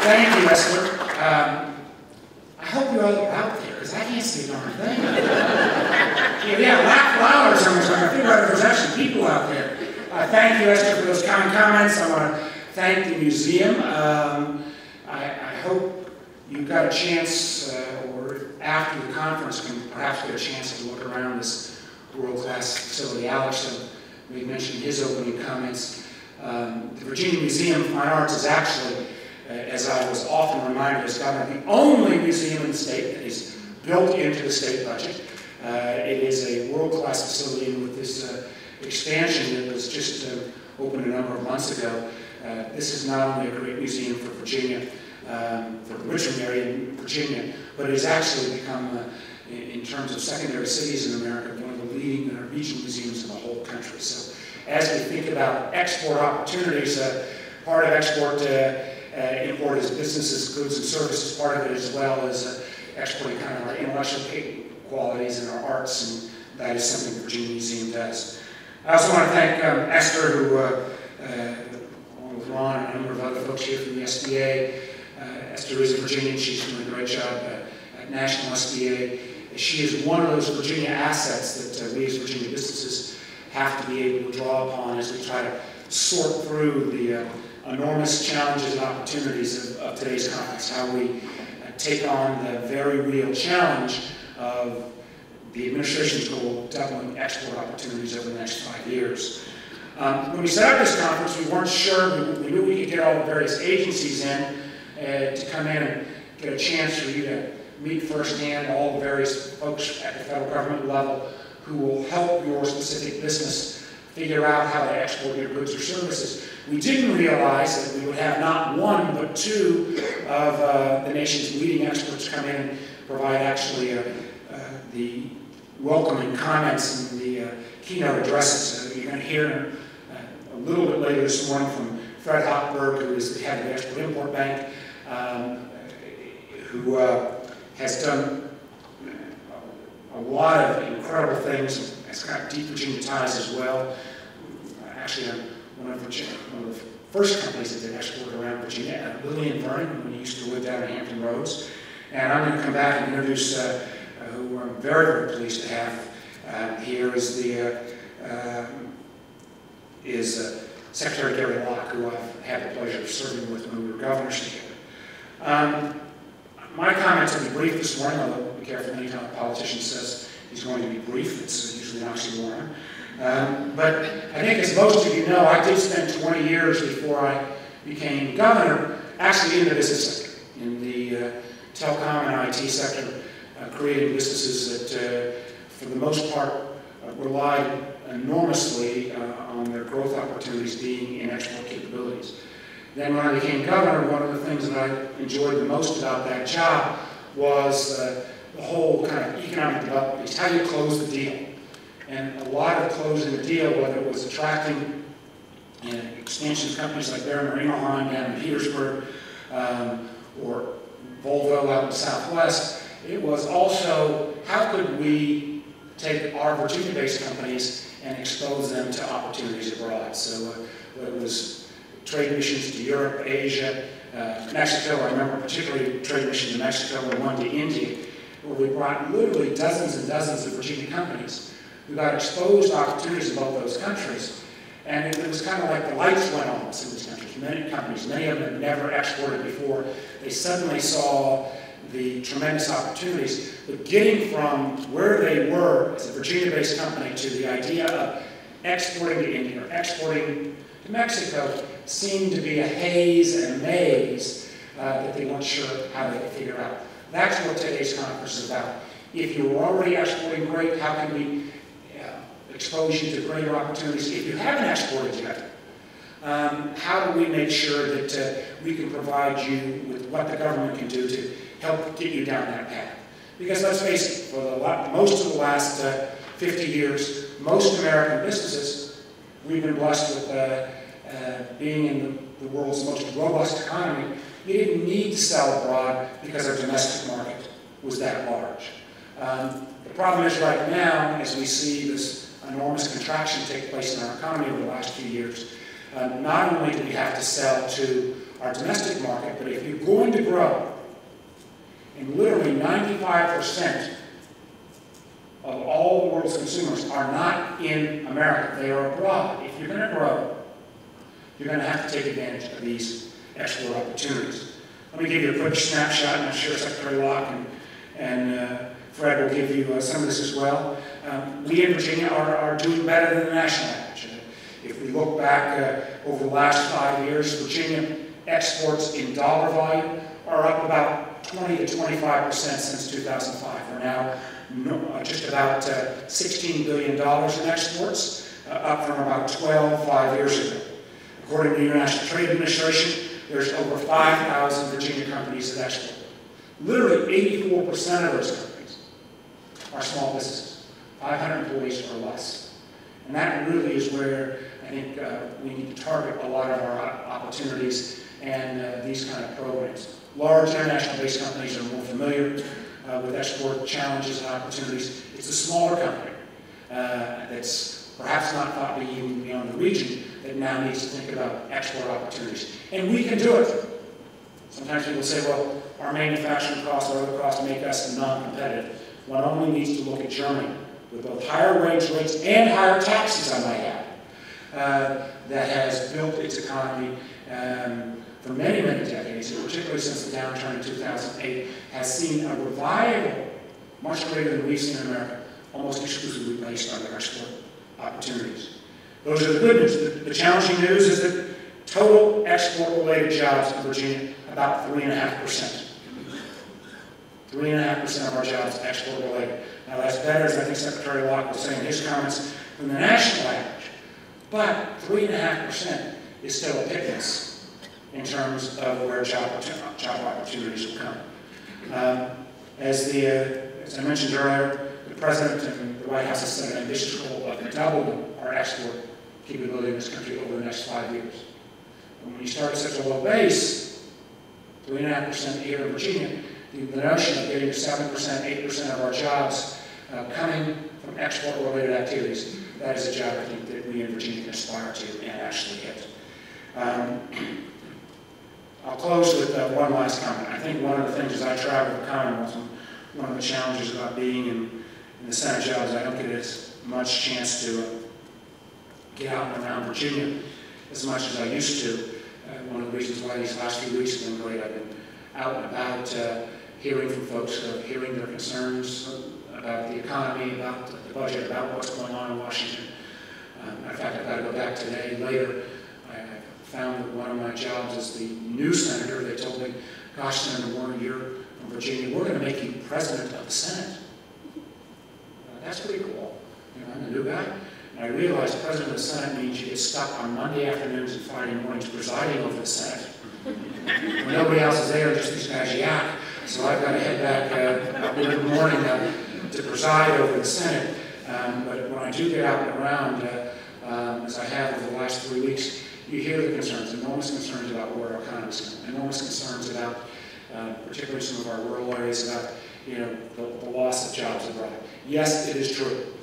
Thank you, Esther. I hope you all are out there, because I can't see a darn thing. Yeah, black flowers on this one. I figure out there's actually people out there. Thank you, Esther, for those kind comments. I want to thank the museum. I hope you got a chance, or after the conference, can perhaps get a chance to look around this world-class facility. Alex mentioned his opening comments. The Virginia Museum of Fine Arts is actually, as I was often reminded as governor, the only museum in the state that is built into the state budget. It is a world-class facility, and with this expansion that was just opened a number of months ago, this is not only a great museum for Virginia, for the Richmond area in Virginia, but it has actually become, in terms of secondary cities in America, one of the leading regional museums in the whole country. So as we think about export opportunities, part of export import is businesses, goods, and services. Part of it as well as exporting kind of our intellectual qualities and our arts, and that is something the Virginia Museum does. I also want to thank Esther, who, along with Ron and a number of other folks here from the SBA. Esther is a Virginian. She's doing a great job at National SBA. She is one of those Virginia assets that we as Virginia businesses have to be able to draw upon as we try to sort through the enormous challenges and opportunities of today's conference, how we take on the very real challenge of the administration's goal of doubling export opportunities over the next 5 years. When we set up this conference, we weren't sure. We knew we could get all the various agencies in to come in and get a chance for you to meet firsthand all the various folks at the federal government level who will help your specific business figure out how to export your goods or services. We didn't realize that we would have not one, but two of the nation's leading experts come in and provide actually the welcoming comments and the keynote addresses. You're going to hear a little bit later this morning from Fred Hochberg, who is the head of the Export-Import Bank, who has done a lot of incredible things. Has got deep Virginia ties as well. Actually, one of the first companies that did export around Virginia, Lillian Vernon, when he used to live down in Hampton Roads. And I'm going to come back and introduce who I'm very, very pleased to have here is Secretary Gary Locke, who I've had the pleasure of serving with when we were governors together. My comments will be brief this morning, although be careful anytime a politician says he's going to be brief. It's usually an oxymoron. But I think, as most of you know, I did spend 20 years before I became governor actually in the business sector, in the telecom and IT sector, creating businesses that, for the most part, relied enormously on their growth opportunities being in export capabilities. Then when I became governor, one of the things that I enjoyed the most about that job was the whole kind of economic development piece, how you close the deal. And a lot of closing the deal, whether it was attracting expansion companies like Barron Marino down in Petersburg, or Volvo out in the Southwest, it was also how could we take our Virginia-based companies and expose them to opportunities abroad. So it was trade missions to Europe, Asia, Mexico. I remember particularly trade mission to Mexico and one to India, where we brought literally dozens and dozens of Virginia companies who got exposed to opportunities in both those countries. And it was kind of like the lights went on in these countries. Many companies, many of them had never exported before. They suddenly saw the tremendous opportunities. But getting from where they were as a Virginia-based company to the idea of exporting to India or exporting to Mexico seemed to be a haze and a maze that they weren't sure how they could figure out. That's what today's conference is about. If you're already exporting great, how can we expose you to greater opportunities? If you haven't exported yet, how do we make sure that we can provide you with what the government can do to help get you down that path? Because let's face it, for most of the last 50 years, most American businesses, we've been blessed with being in the world's most robust economy. You didn't need to sell abroad because our domestic market was that large. The problem is right now, as we see this enormous contraction take place in our economy over the last few years, not only do we have to sell to our domestic market, but if you're going to grow, and literally 95% of all the world's consumers are not in America, they are abroad. If you're going to grow, you're going to have to take advantage of these export opportunities. Let me give you a quick snapshot, and I'm sure Secretary Locke and Fred will give you some of this as well. We in Virginia are doing better than the national average. If we look back over the last 5 years, Virginia exports in dollar volume are up about 20 to 25% since 2005. We're now just about $16 billion in exports, up from about 12 5 years ago. According to the International Trade Administration, there's over 5,000 Virginia companies that export. Literally 84% of those companies are small businesses, 500 employees or less. And that really is where I think we need to target a lot of our opportunities and these kind of programs. Large international-based companies are more familiar with export challenges and opportunities. It's a smaller company that's perhaps not thought to even beyond the region that now needs to think about export opportunities. And we can do it. Sometimes people say, well, our manufacturing costs or other costs make us non-competitive. One only needs to look at Germany, with both higher wage rates and higher taxes, I might add, that has built its economy for many, many decades, and particularly since the downturn in 2008, has seen a revival much greater than we've seen in America, almost exclusively based on their export opportunities. Those are the good news. The challenging news is that total export-related jobs in Virginia, about 3.5%. 3.5% of our jobs export-related. Now that's better, as I think Secretary Locke was saying in his comments, than the national average. But 3.5% is still a pittance in terms of where job opportunities will come. As I mentioned earlier, the President and the White House has set an ambitious goal of doubling our export capability in this country over the next 5 years. And when you start at such a low base, 3.5% here in Virginia, the notion of getting to 7%, 8% of our jobs coming from export-related activities, that is a job I think that we in Virginia can aspire to and actually hit. I'll close with one last comment. I think one of the things as I travel the Commonwealth, one of the challenges about being in the Senate job is I don't get as much chance to get out and around Virginia as much as I used to. One of the reasons why these last few weeks have been great, I've been out and about hearing from folks, hearing their concerns about the economy, about the budget, about what's going on in Washington. In fact, I've got to go back today later. I found that one of my jobs as the new senator, they told me, gosh, Senator Warner, you're from Virginia, we're going to make you president of the Senate. That's pretty cool. You know, I'm the new guy. And I realized president of the Senate means you get stuck on Monday afternoons and Friday mornings presiding over the Senate. When nobody else is there, just these guys yak. So I've got to head back in the morning to preside over the Senate. But when I do get out and around, as I have over the last 3 weeks, you hear the concerns, enormous concerns about where our economy is going, enormous concerns about, particularly some of our rural areas, about the loss of jobs abroad. Yes, it is true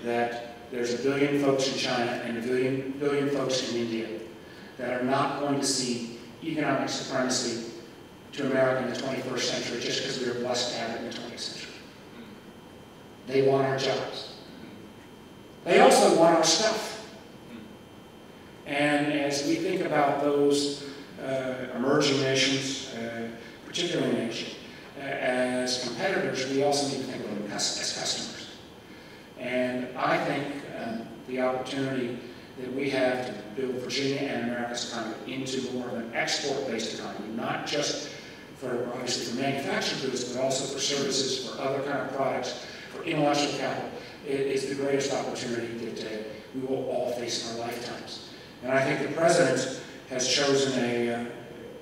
that there's 1 billion folks in China and 1 billion folks in India that are not going to see economic supremacy to America in the 21st century just because we were blessed to have it in the 20th century. They want our jobs. They also want our stuff. And as we think about those emerging nations, particularly in Asia, as competitors, we also need to think of them as customers. And I think the opportunity that we have to build Virginia and America's economy into more of an export-based economy, not just for, obviously, for manufactured goods, but also for services, for other kind of products, for intellectual capital, is the greatest opportunity that we will all face in our lifetimes. And I think the President has chosen an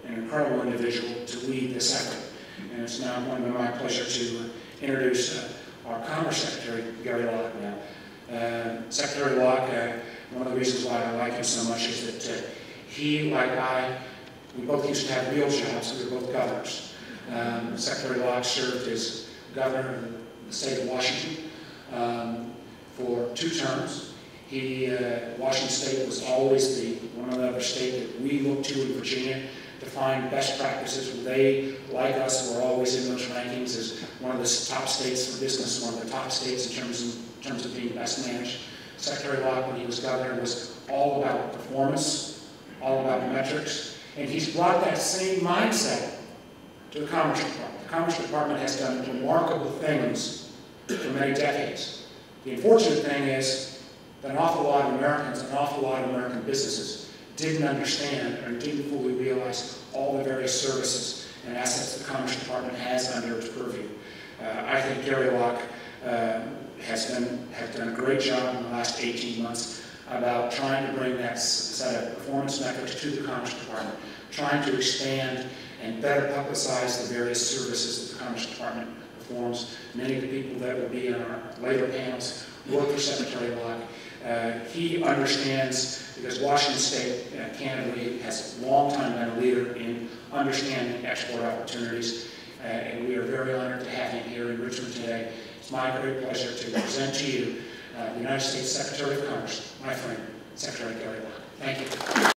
incredible individual to lead this effort. And it's now going to be my pleasure to introduce our Commerce Secretary, Gary Locke, now. Secretary Locke, one of the reasons why I like him so much is that he, like I, we both used to have real jobs. We were both governors. Secretary Locke served as governor of the state of Washington for 2 terms. Washington State was always one other state that we looked to in Virginia define best practices. They, like us, were always in those rankings as one of the top states for business, one of the top states in terms of being best managed. Secretary Locke, when he was governor, was all about performance, all about metrics, and he's brought that same mindset to the Commerce Department. The Commerce Department has done remarkable things for many decades. The unfortunate thing is that an awful lot of Americans, an awful lot of American businesses didn't understand or didn't fully realize all the various services and assets the Commerce Department has under its purview. I think Gary Locke has done a great job in the last 18 months about trying to bring that set of performance metrics to the Commerce Department, trying to expand and better publicize the various services that the Commerce Department performs. Many of the people that will be on our later panels work for Secretary Locke. He understands, because Washington State, candidly, has a long time been a leader in understanding export opportunities, and we are very honored to have him here in Richmond today. It's my great pleasure to present to you the United States Secretary of Commerce, my friend, Secretary Gary Locke. Thank you.